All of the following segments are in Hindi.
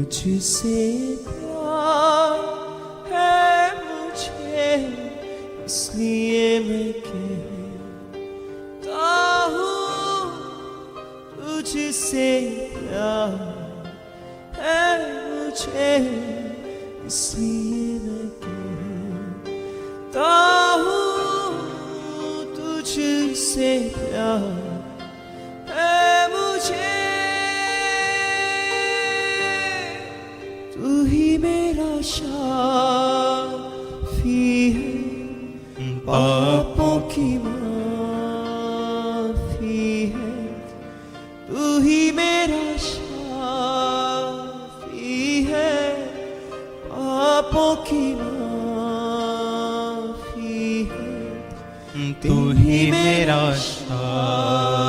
तुझसे प्यार है मुझे, इसलिए मैं कहता हूँ। तुझसे प्यार है मुझे, इसलिए मैं कहता हूँ। तुझसे प्यार है मुझे, तू ही मेरा शाफी है, पापों की माफी है। तू ही मेरा शाफी है, पापों की माफी है। तू ही मेरा शाफी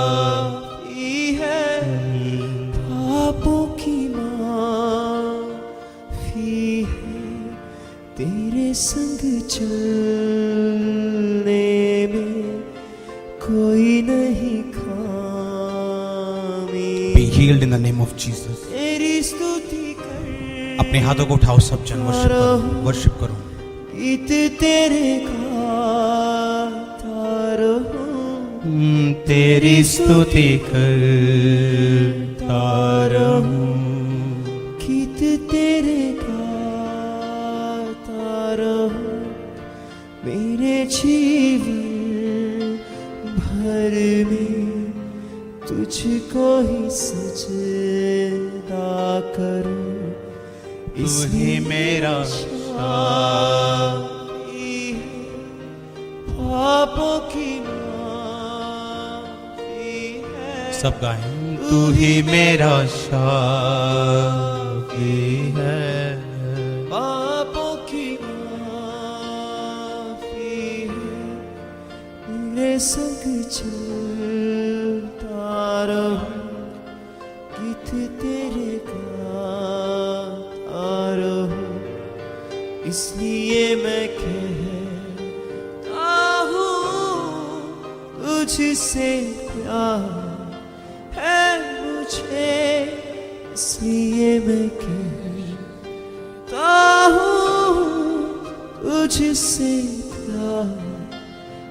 है, पापों की माफी है। तेरे संग चलने में कोई नहीं खामी। Be healed in the name of Jesus. तेरी स्तुति कर, अपने हाथों को उठाओ सब जन, वर्शिप करो। गीत तेरे गाता रहूं, तेरी स्तुति करता रहूं। गीत तेरे गाता रहूं, मेरे जीवन भर में तुझको ही सजदा करूं। तू ही मेरा शाफी है, पापों की माफी है। सब गाएं। तू ही मेरा शाफी है, पापों की माफी है। मेरे संग चलता रहूं, गीत तेरे गाता रहूं। इसलिए मैं कहता हूँ, तुझसे प्यार है मुझे, इसलिए मैं कहता हूँ। तुझसे प्यार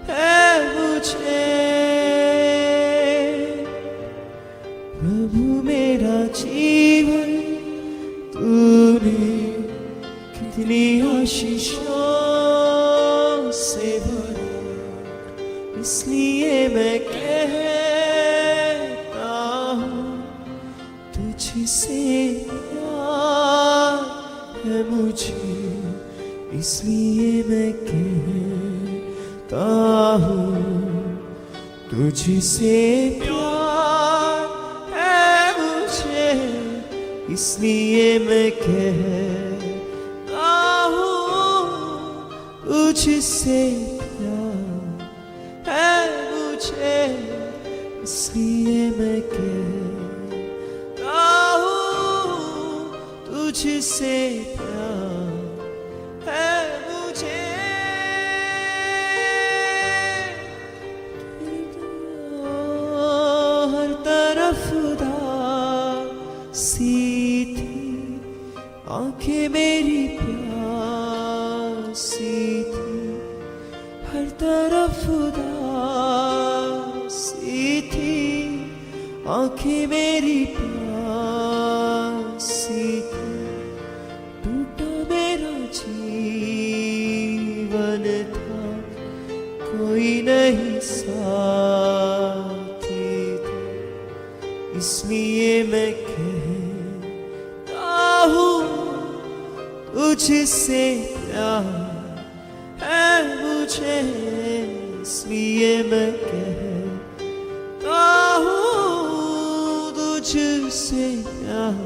है मुझे। प्रभु मेरा जीवन तूने कितनी आशीषों से भरा, इसलिए मैं कहता हूँ। तुझसे प्यार है मुझे, इसलिए मैं कहता हूँ। तुझसे प्यार है मुझे, इसलिए मैं कहता हूँ। तुझसे प्यार है मुझे, इसलिए मैं कहता हूँ। तुझसे प्यार है मुझे। हर तरफ उदासी थी, आंखें मेरी प्यासी थी। हर तरफ उदासी थी, आंखें मेरी प्यासी थी। टूटा मेरा जीवन था, कोई नहीं साथी था। इसलिए मैं कहता हूँ, तुझसे प्यार है मुझे, इसलिए मैं कहता हूँ। तुझसे प्यार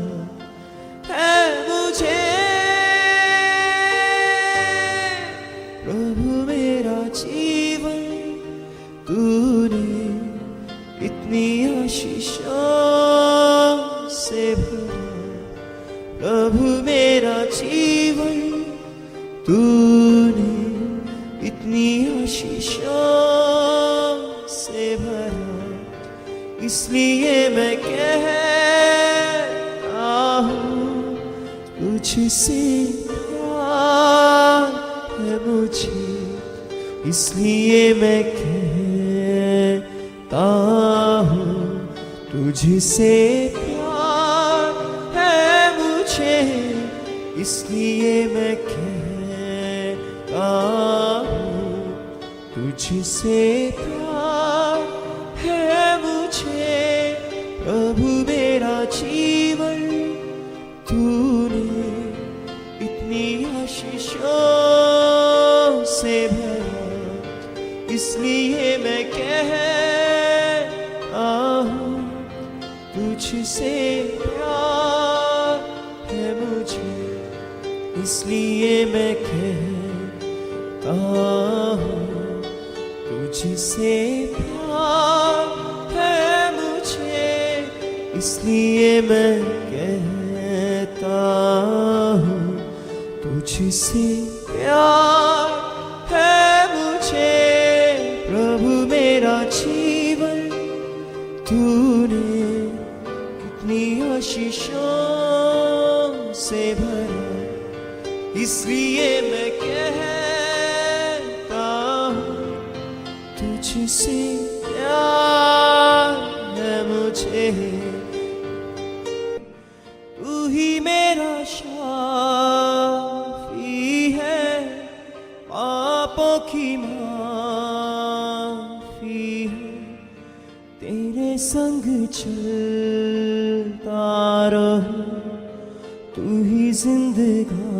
है मुझे। प्रभु मेरा जीवन तूने इतनी आशीषों से भरा। प्रभु मेरा जीवन तूने इतनी आशीषों से भरा, इसलिए मैं कहता हूँ। तुझसे प्यार है मुझे, इसलिए मैं कहता हूँ तुझसे प्यार है मुझे, इसलिए मैं कहता हूँ तुझसे प्यार है मुझे। प्रभु मेरा जीवन तूने इतनी आशीषों से भरा, इसलिए मैं कहता हूँ तुझसे प्यार है मुझे, इसलिए मैं कहता हूँ तुझसे प्यार है मुझे, इसलिए मैं कहता हूँ तुझसे प्यार है मुझे। प्रभु मेरा जीवन तूने कितनी आशीषों से भरा, इसलिए मैं कहता हूँ तुझसे प्यार है मुझे। तू ही मेरा शाफी है, पापों की माफी है, तेरे संग चलता रहूं, तू ही जिंदगानी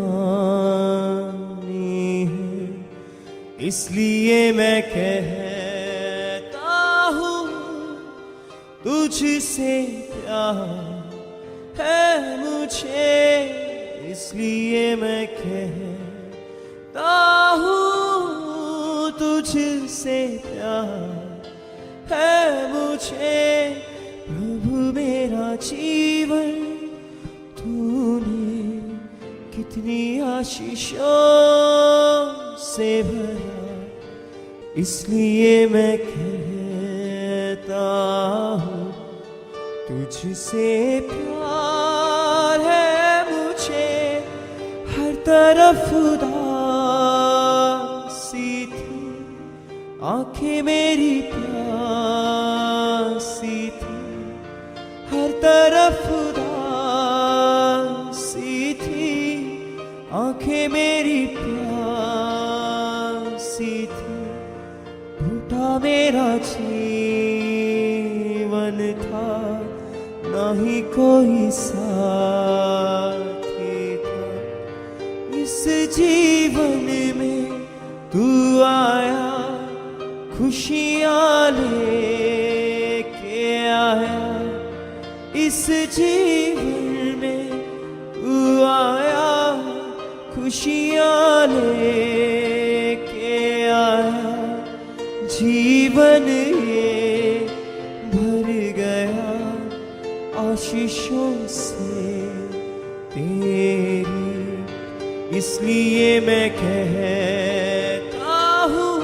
है, इसलिए मैं कहता हूँ तुझसे प्यार है मुझे, इसलिए मैं कहता हूँ तुझसे प्यार है मुझे। प्रभु मेरा जीवन तूने कितनी आशीषों से भरा, इसलिए मैं कहता हूँ तुझसे प्यार है मुझे। हर तरफ उदासी थी, आंखें मेरी प्यासी थी, हर तरफ उदासी थी, आंखें मेरी प्यासी थी, टूटा मेरा जीवन था, ना ही कोई साथी था, इस जीवन में तू आया, खुशियाँ लेके आया, इस जीवन में तू आया, खुशियाँ लेके आया, जीवन ये भर गया आशीषों से तेरी, इसलिए मैं कहता हूँ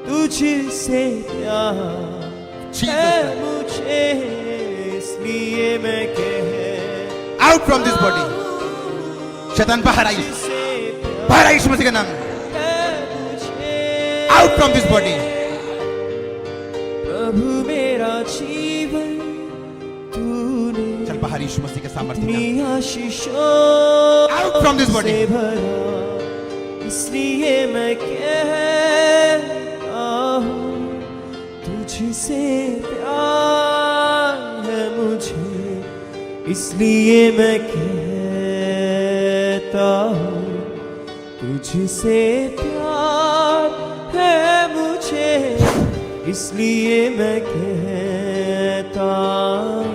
तुझसे प्यार है मुझे, इसलिए मैं कहता आउट फ्रॉम दिस बॉडी। शैतान बाहर आई, बाहर आई यीशु मसीह के नाम में। Out from this body. प्रभु मेरा जीवन तूने चल बाहर यीशु मसीह के सामर्थ्य में। इतनी आशीषों आउट फ्रॉम दिस बॉडी। से भरा, इसलिए मैं कहता हूँ तुझसे प्यार है मुझे, इसलिए मैं कहता हूँ तुझसे प्यार है मुझे, इसलिए मैं कहता हूँ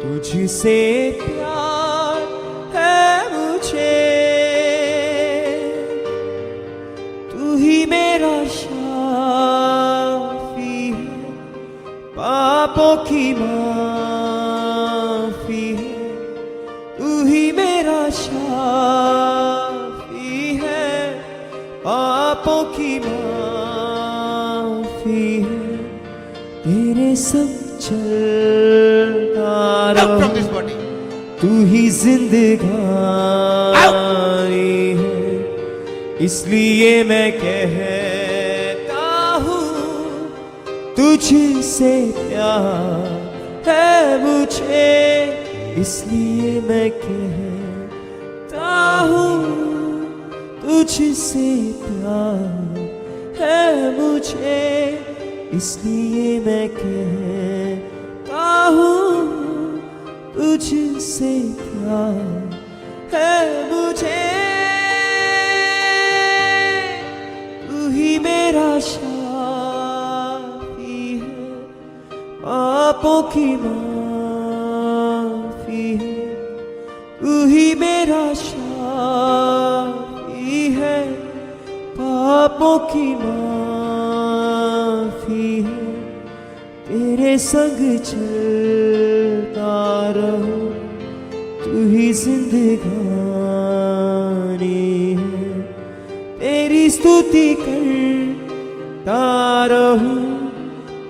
तुझसे प्यार है मुझे। तू ही मेरा शाफी है, पापों की माफी है, तू ही मेरा शाफी है, पापों की माफी है, तेरे संग चलता Out from this body. तू ही जिंदगानी है, इसलिए मैं कहता हूँ तुझसे प्यार है मुझे, इसलिए मैं कहता हूँ तुझसे प्यार है मुझे, इसलिए मैं कहता हूँ तुझसे प्यार है मुझे। तू ही मेरा शाफी है, पापों की माफी है, तू ही मेरा शाफी है, पापों की माफी है। तेरे संग चलता रहूं, तू ही जिंदगानी है, तेरी स्तुति करता रहूं,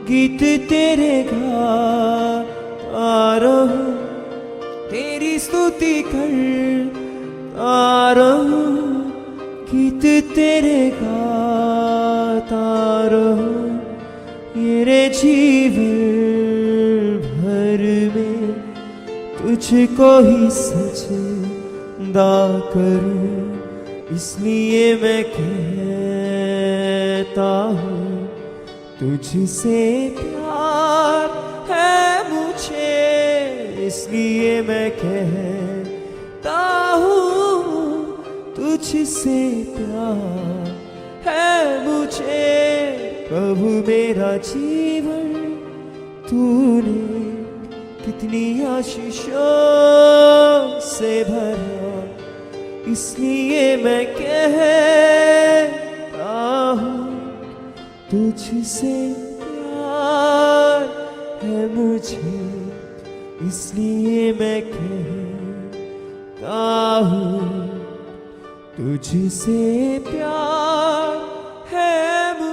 गीत तेरे गाता रहूं, तेरी स्तुति करता रहूं, गीत तेरे गाता रहूं। मेरे जीवन भर में तुझको ही सजदा करूं, इसलिए मैं कहता हूँ तुझसे प्यार है मुझे, इसलिए मैं कहता हूँ तुझसे प्यार है मुझे। प्रभु मेरा जीवन तूने कितनी आशीषों से भरा, इसलिए मैं कहता हूँ तुझसे प्यार है मुझे, इसलिए मैं कहता हूँ तुझसे प्यार